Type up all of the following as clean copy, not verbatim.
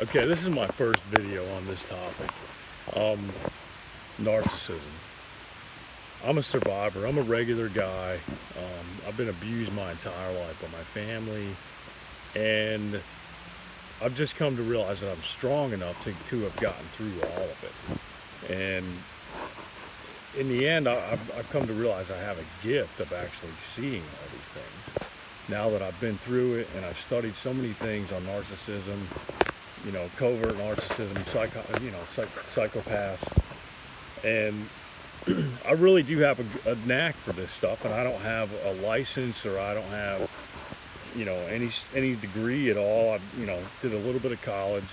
Okay, this is my first video on this topic. Um, Narcissism. I'm a survivor. I'm a regular guy. I've been abused my entire life by my family, and I've just come to realize that I'm strong enough to have gotten through all of it. And in the end, I've come to realize I have a gift of actually seeing all these things. Now that I've been through it and I've studied so many things on narcissism, covert narcissism, psychopaths, and I really do have a knack for this stuff, and I don't have a license or I don't have, any degree at all. I, did a little bit of college,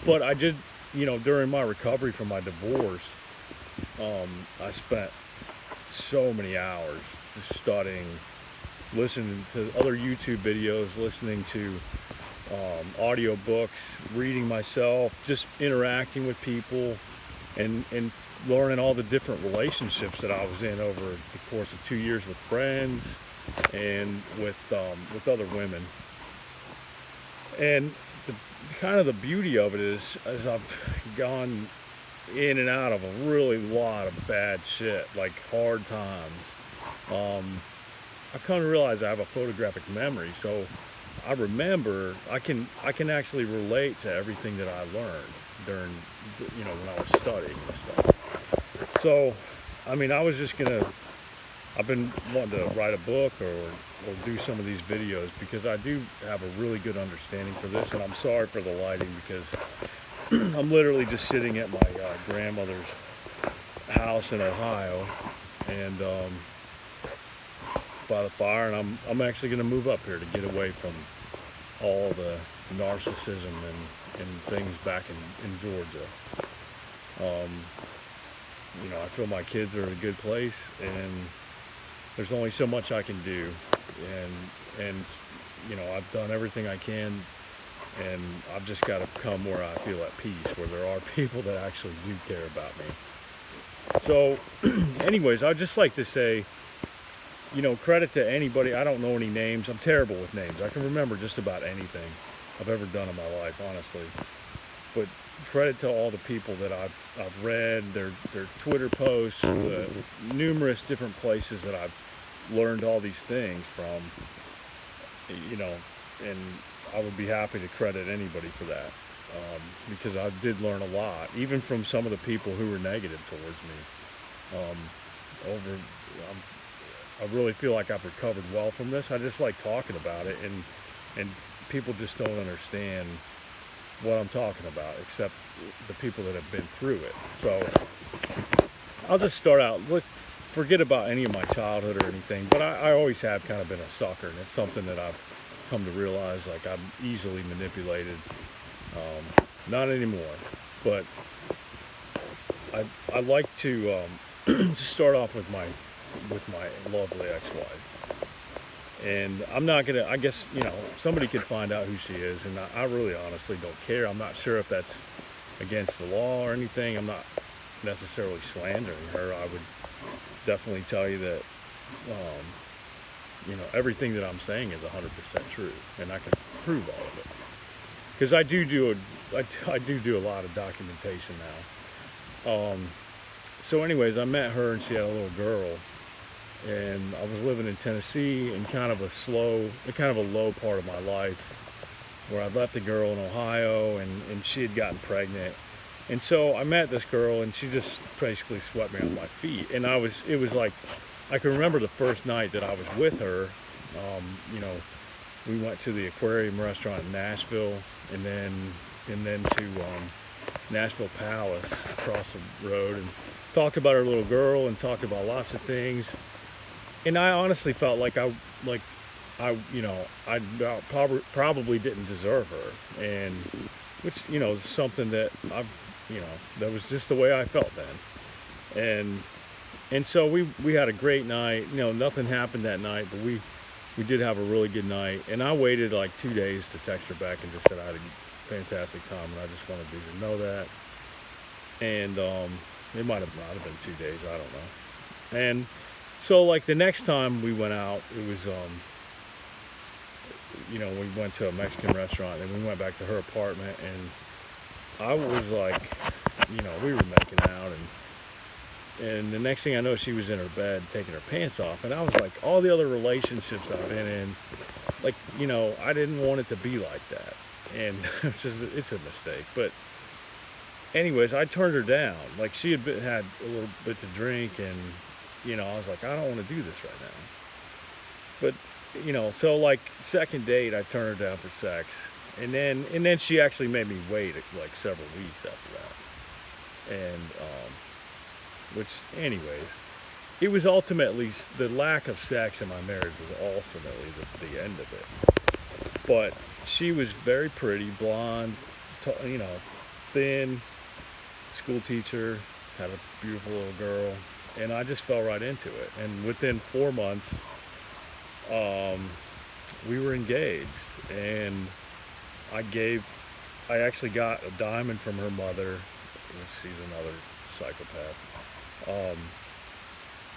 but I did, during my recovery from my divorce, I spent so many hours just studying, listening to other YouTube videos, listening to audio books, reading myself, just interacting with people, and learning all the different relationships that I was in over the course of 2 years with friends and with other women. And the kind of the beauty of it is, as I've gone in and out of a really lot of bad shit, like hard times, I come to realize I have a photographic memory, so I remember, I can actually relate to everything that I learned during, when I was studying and stuff. So, I mean, I've been wanting to write a book or do some of these videos because I do have a really good understanding for this, and I'm sorry for the lighting because I'm literally just sitting at my grandmother's house in Ohio, and by the fire, and I'm actually going to move up here to get away from all the narcissism and things back in Georgia. I feel my kids are in a good place, and there's only so much I can do, and I've done everything I can, and I've just got to come where I feel at peace, where there are people that actually do care about me. So anyways, I'd just like to say, credit to anybody. I don't know any names. I'm terrible with names. I can remember just about anything I've ever done in my life, honestly. But credit to all the people that I've read, their Twitter posts, the numerous different places that I've learned all these things from, and I would be happy to credit anybody for that, because I did learn a lot, even from some of the people who were negative towards me. I really feel like I've recovered well from this. I just like talking about it, and people just don't understand what I'm talking about, except the people that have been through it. So I'll just start out. Let's forget about any of my childhood or anything, but I always have kind of been a sucker, and it's something that I've come to realize, like, I'm easily manipulated. Not anymore, but I like to just start off with my lovely ex-wife. And I'm not gonna, I guess, somebody could find out who she is, and I really honestly don't care. I'm not sure if that's against the law or anything. I'm not necessarily slandering her. I would definitely tell you that, everything that I'm saying is 100% true, and I can prove all of it. Because I do do a lot of documentation now. So anyways, I met her, and she had a little girl, and I was living in Tennessee in kind of a low part of my life, where I left a girl in Ohio, and she had gotten pregnant. And so I met this girl, and she just basically swept me off my feet. And it was like, I can remember the first night that I was with her. We went to the aquarium restaurant in Nashville, and then to Nashville Palace across the road, and talked about her little girl and talked about lots of things. And I honestly felt like I probably didn't deserve her, and which, is something that that was just the way I felt then. And so we had a great night. Nothing happened that night, but we did have a really good night. And I waited like 2 days to text her back and just said I had a fantastic time, and I just wanted you to know that. And it might have not been 2 days, I don't know. And so, like, the next time we went out, we went to a Mexican restaurant, and we went back to her apartment, and I was like, we were making out, and the next thing I know, she was in her bed taking her pants off, and I was like, all the other relationships I've been in, like, I didn't want it to be like that, and it's a mistake. But anyways, I turned her down. Like, she had a little bit to drink, and I was like, I don't want to do this right now. But so like second date, I turned her down for sex, and then she actually made me wait like several weeks after that, and which, anyways, it was ultimately the lack of sex in my marriage was ultimately the end of it. But she was very pretty, blonde, thin, school teacher, had a beautiful little girl, and I just fell right into it. And within 4 months, we were engaged, and I actually got a diamond from her mother. She's another psychopath.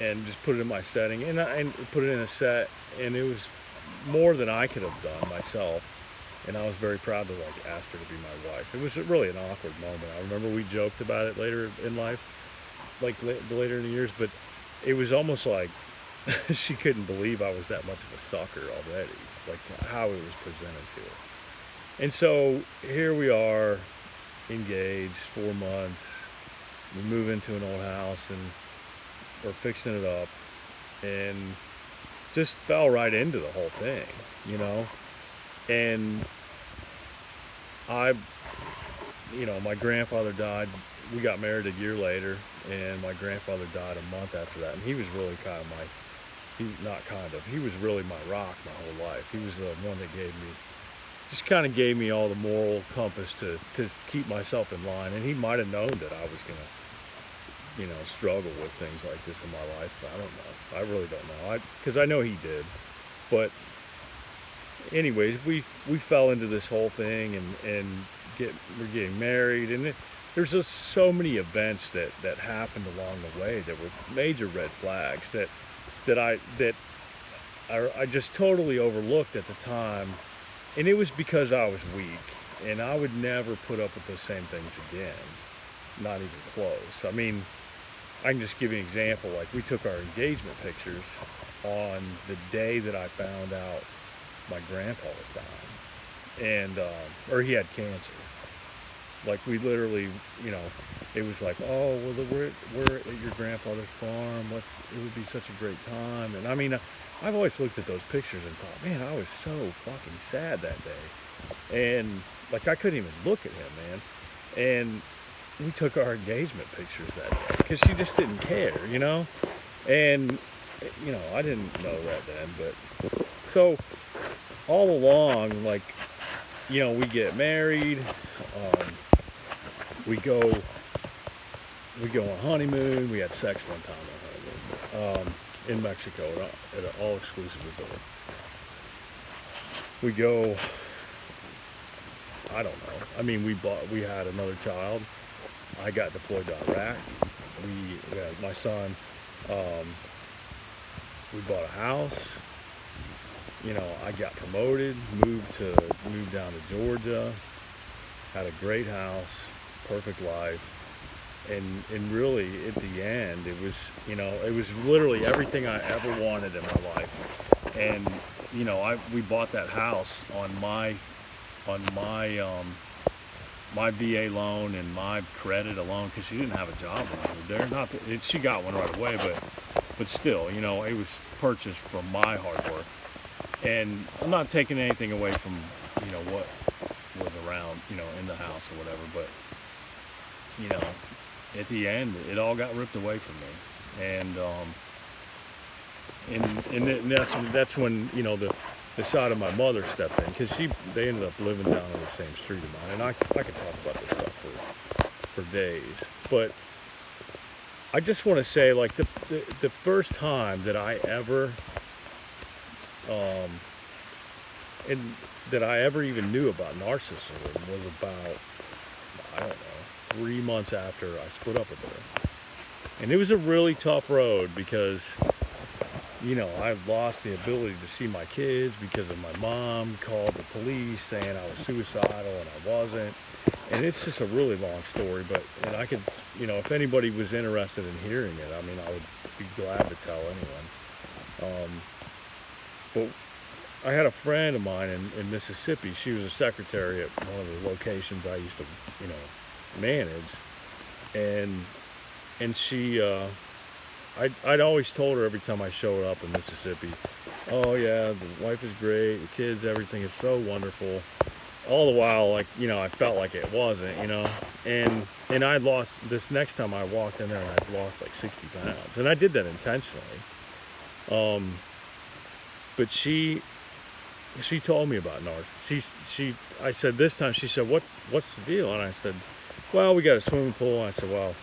And just put it in my setting, and put it in a set, and it was more than I could have done myself. And I was very proud to ask her to be my wife. It was really an awkward moment. I remember we joked about it later in life, later in the years, but it was almost like she couldn't believe I was that much of a sucker already, like how it was presented to her. And so here we are, engaged, 4 months. We move into an old house, and we're fixing it up, and just fell right into the whole thing, And my grandfather died. We got married a year later, and my grandfather died a month after that. And he was really he was really my rock my whole life. He was the one that gave me all the moral compass to keep myself in line. And he might have known that I was going to, struggle with things like this in my life. I don't know. I really don't know. Because I know he did. But anyways, we fell into this whole thing, and we're getting married, and there's just so many events that happened along the way that were major red flags that I just totally overlooked at the time, and it was because I was weak, and I would never put up with those same things again, not even close. I mean, I can just give you an example. Like, we took our engagement pictures on the day that I found out my grandpa was dying, and or he had cancer. Like, we literally, it was like, oh, well, we're at your grandfather's farm. It would be such a great time. And I mean, I've always looked at those pictures and thought, man, I was so fucking sad that day, and like, I couldn't even look at him, man. And we took our engagement pictures that day because she just didn't care, and I didn't know that then. But so all along, like, we get married, we go on honeymoon. We had sex one time on honeymoon, in Mexico at an all-exclusive resort. We go, I don't know. I mean, we had another child. I got deployed to Iraq. We had my son. We bought a house. I got promoted, moved down to Georgia, had a great house, perfect life, and really at the end, it was literally everything I ever wanted in my life. And we bought that house on my VA loan and my credit alone, because she didn't have a job when I moved there. Not that she got one right away, but still, it was purchased from my hard work. And I'm not taking anything away from what was around in the house or whatever, but at the end, it all got ripped away from me. And that's when the side of my mother stepped in, because they ended up living down on the same street of mine, and I could talk about this stuff for days. But I just want to say, like, the first time that I ever and that I ever even knew about narcissism was about, I don't know, 3 months after I split up with her. And it was a really tough road because, you know, I've lost the ability to see my kids because of my mom called the police saying I was suicidal and I wasn't. And it's just a really long story, but, and I could, you know, if anybody was interested in hearing it, I mean, I would be glad to tell anyone. But I had a friend of mine in Mississippi. She was a secretary at one of the locations I used to, you know, manage. And she, I'd always told her every time I showed up in Mississippi, oh yeah, the wife is great, the kids, everything is so wonderful. All the while, like, you know, I felt like it wasn't, you know. And I lost, this next time I walked in there, and I'd lost like 60 pounds. And I did that intentionally. But she told me about narcissism. I said this time, she said, what's the deal? And I said, well, we got a swimming pool. And I said, well,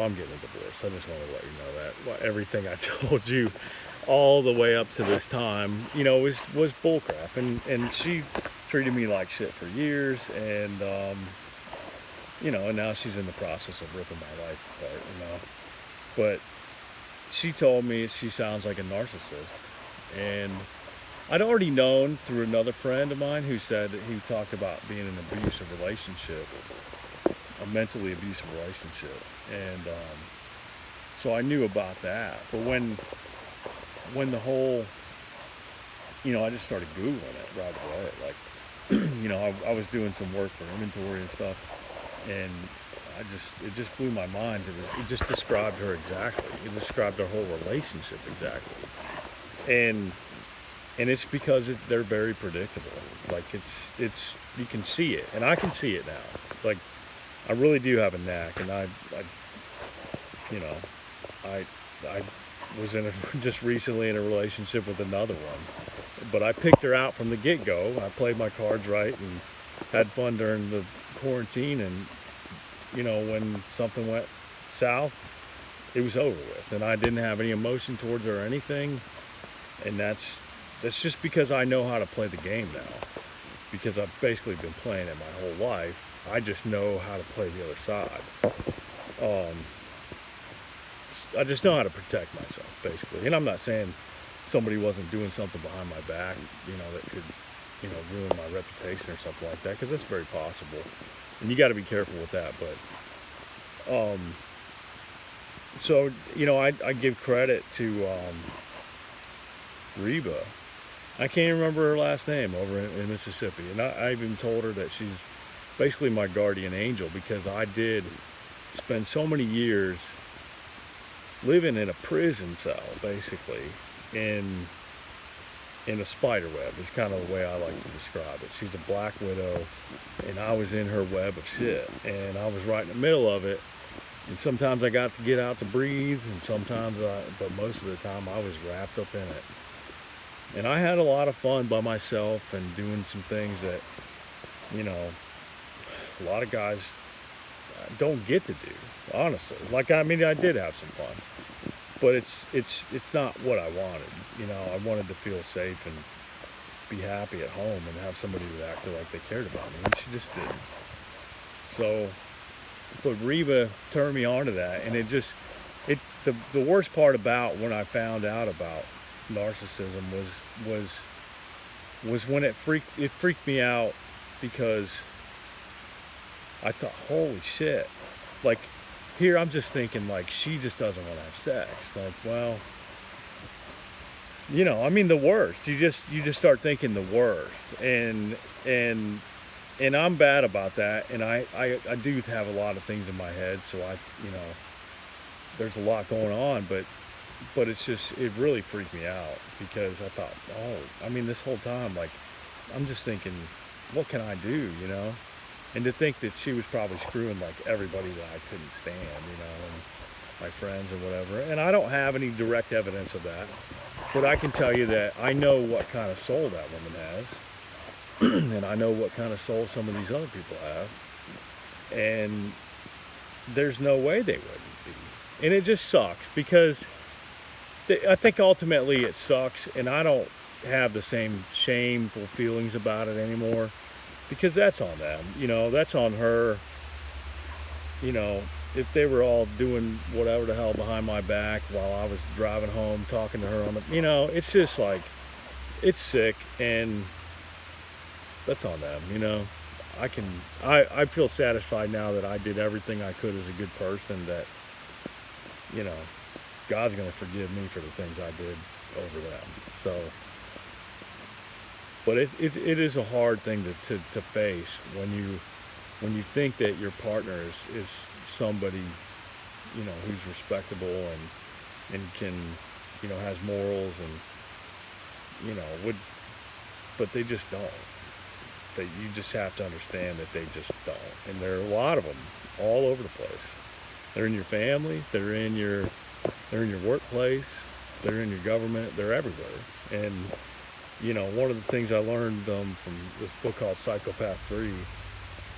I'm getting a divorce. I just want to let you know that. Well, everything I told you all the way up to this time, you know, was bullcrap. And she treated me like shit for years. And, you know, and now she's in the process of ripping my life apart, you know. But she told me she sounds like a narcissist. And I'd already known through another friend of mine who said that he talked about being in an abusive relationship, a mentally abusive relationship. And so I knew about that. But when the whole, you know, I just started Googling it right away. Like, you know, I was doing some work for inventory and stuff, and it just blew my mind. It just described her exactly. It described our whole relationship exactly. And it's because they're very predictable. Like, it's you can see it, and I can see it now. Like, I really do have a knack, and I you know, I was just recently in a relationship with another one, but I picked her out from the get-go. I played my cards right and had fun during the quarantine, and, you know, when something went south, it was over with, and I didn't have any emotion towards her or anything. And that's just because I know how to play the game now, because I've basically been playing it my whole life. I just know how to play the other side. I just know how to protect myself, basically. And I'm not saying somebody wasn't doing something behind my back, you know, that could, you know, ruin my reputation or something like that, because that's very possible. And you got to be careful with that. But, so, you know, I give credit to Reba. I can't remember her last name over in Mississippi. And I even told her that she's basically my guardian angel, because I did spend so many years living in a prison cell, basically, in a spider web is kind of the way I like to describe it. She's a black widow, and I was in her web of shit, and I was right in the middle of it. And sometimes I got to get out to breathe, and sometimes but most of the time I was wrapped up in it. And I had a lot of fun by myself and doing some things that, you know, a lot of guys don't get to do, honestly. Like, I mean, I did have some fun, but it's not what I wanted. You know, I wanted to feel safe and be happy at home and have somebody that acted like they cared about me, and she just didn't. So, but Reba turned me on to that, and the worst part about when I found out about narcissism was when it freaked me out, because I thought, holy shit, like, here I'm just thinking, like, she just doesn't want to have sex. Like, well, you know, I mean, the worst. You just start thinking the worst, and I'm bad about that, and I do have a lot of things in my head, so you know, there's a lot going on, but it's just, it really freaked me out, because I thought, oh, I mean, this whole time, like, I'm just thinking, what can I do, you know? And to think that she was probably screwing, like, everybody that I couldn't stand, you know, and my friends or whatever. And I don't have any direct evidence of that, but I can tell you that I know what kind of soul that woman has, and I know what kind of soul some of these other people have, and there's no way they wouldn't be. And it just sucks, because I think ultimately it sucks, and I don't have the same shameful feelings about it anymore, because that's on them, you know, that's on her, you know, if they were all doing whatever the hell behind my back while I was driving home, talking to her on the, it's just like, it's sick, and that's on them, I feel satisfied now that I did everything I could as a good person, that, you know, God's going to forgive me for the things I did over them. So, but it is a hard thing to face when you think that your partner is somebody, who's respectable and can, has morals and, but they just don't. That you just have to understand that they just don't. And there are a lot of them all over the place. They're in your family, they're in your workplace, they're in your government, they're everywhere. And one of the things I learned from this book called Psychopath 3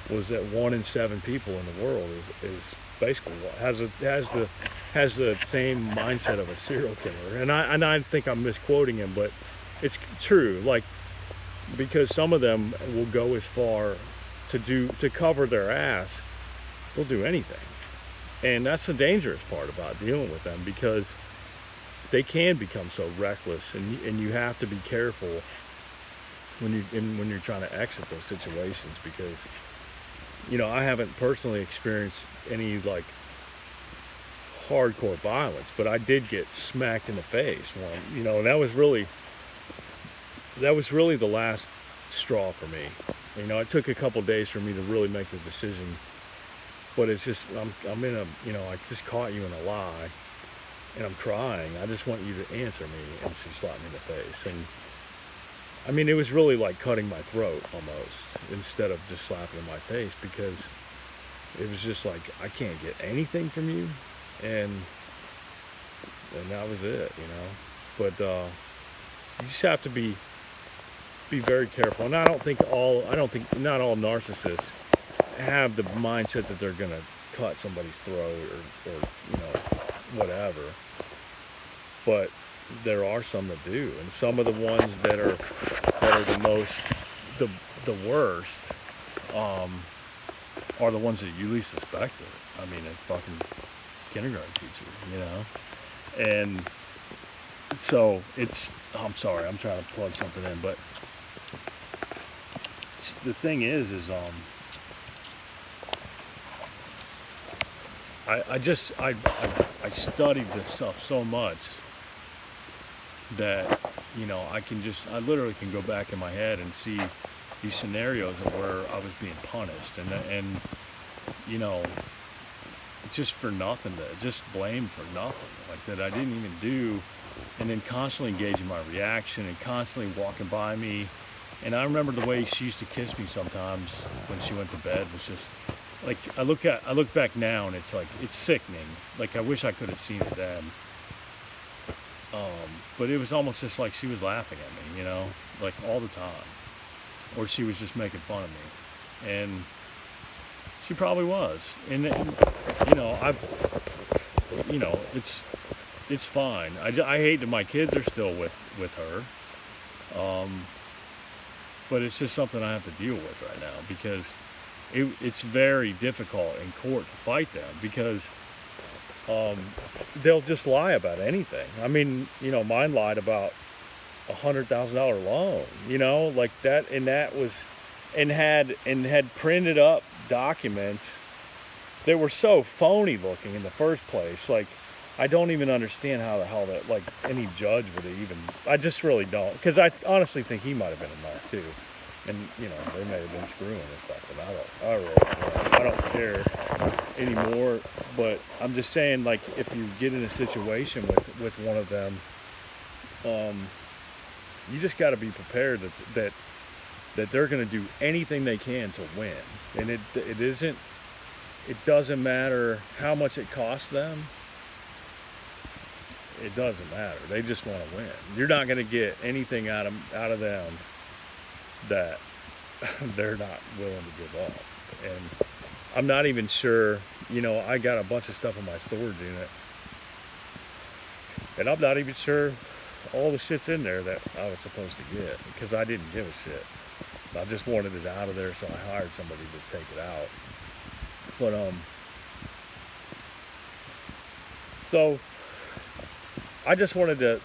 was that 1 in 7 people in the world is basically has the same mindset of a serial killer. And I think I'm misquoting him, but it's true. Like, because some of them will go as far to cover their ass, they'll do anything. And that's the dangerous part about dealing with them, because they can become so reckless, and you have to be careful when you're trying to exit those situations, because I haven't personally experienced any like hardcore violence, but I did get smacked in the face one, and that was really the last straw for me. It took a couple days for me to really make the decision, but it's just, I'm in a, I just caught you in a lie, and I'm crying. I just want you to answer me. And she slapped me in the face. And it was really like cutting my throat almost, instead of just slapping in my face, because it was just like, I can't get anything from you. And that was it, but you just have to be very careful. And I don't think not all narcissists have the mindset that they're gonna cut somebody's throat or whatever. But there are some that do, and some of the ones that are the most the worst are the ones that you least suspected. A fucking kindergarten teacher, and so I'm sorry, I'm trying to plug something in, but the thing is I studied this stuff so much that I literally can go back in my head and see these scenarios of where I was being punished, and just for nothing, just blamed for nothing, like that I didn't even do, and then constantly engaging my reaction and constantly walking by me. And I remember the way she used to kiss me sometimes when she went to bed was just like, I look back now and it's like, it's sickening. Like, I wish I could have seen it then. But it was almost just like she was laughing at me, like all the time, or she was just making fun of me, and she probably was. And it's fine. I hate that my kids are still with her. But it's just something I have to deal with right now, because it's very difficult in court to fight them, because they'll just lie about anything. Mine lied about $100,000 loan, like that, and had printed up documents that were so phony looking in the first place. Like, I don't even understand how the hell that, like, any judge would even, I just really don't, because I honestly think he might have been a narc too, and they may have been screwing and stuff, but I don't care anymore. But I'm just saying, like, if you get in a situation with one of them, you just got to be prepared that they're going to do anything they can to win, and it doesn't matter how much it costs them. It doesn't matter. They just want to win. You're not going to get anything out of them that they're not willing to give up. And I'm not even sure, I got a bunch of stuff in my storage unit, and I'm not even sure all the shit's in there that I was supposed to get, because I didn't give a shit. I just wanted it out of there, so I hired somebody to take it out. But So I just wanted to,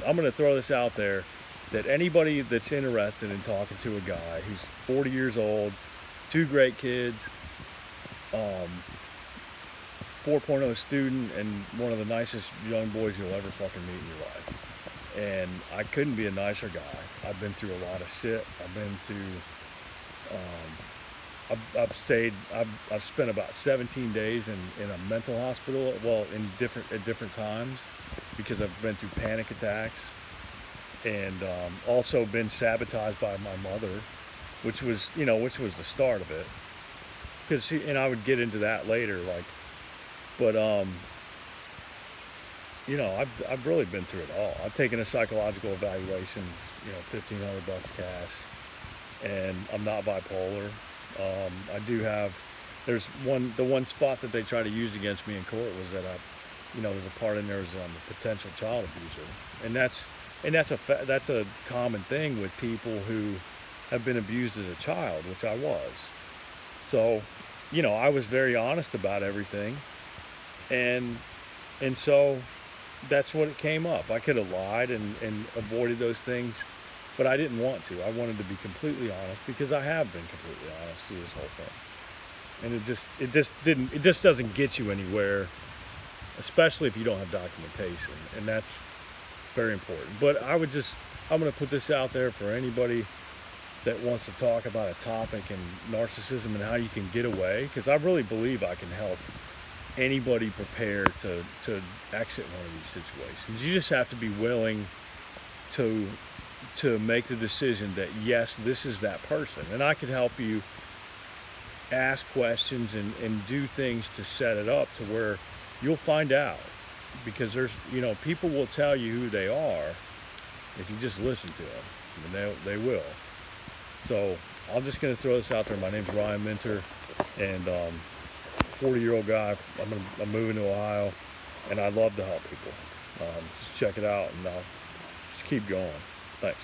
I'm going to throw this out there, that anybody that's interested in talking to a guy who's 40 years old, 2 great kids, 4.0 student, and one of the nicest young boys you'll ever fucking meet in your life. And I couldn't be a nicer guy. I've been through a lot of shit. I've been to, I've spent about 17 days in a mental hospital, well, at different times, because I've been through panic attacks, and also been sabotaged by my mother, which was the start of it. Because and I would get into that later, like, but I've really been through it all. I've taken a psychological evaluation, $1,500 cash, and I'm not bipolar. I do have, the one spot that they try to use against me in court was that there's a part in there as a potential child abuser, and that's a common thing with people who have been abused as a child, which I was. So, I was very honest about everything, and so that's what it came up. I could have lied and avoided those things, but I didn't want to. I wanted to be completely honest, because I have been completely honest through this whole thing. And it just doesn't get you anywhere, especially if you don't have documentation, and that's very important. But I'm going to put this out there for anybody that wants to talk about a topic and narcissism and how you can get away, because I really believe I can help anybody prepare to exit one of these situations. You just have to be willing to make the decision that, yes, this is that person, and I can help you ask questions and do things to set it up to where you'll find out, because there's people will tell you who they are if you just listen to them, and they will. So I'm just going to throw this out there. My name's Ryan Minter, and 40-year-old guy. I'm moving to Ohio, and I'd love to help people. Just check it out, and I'll just keep going. Thanks.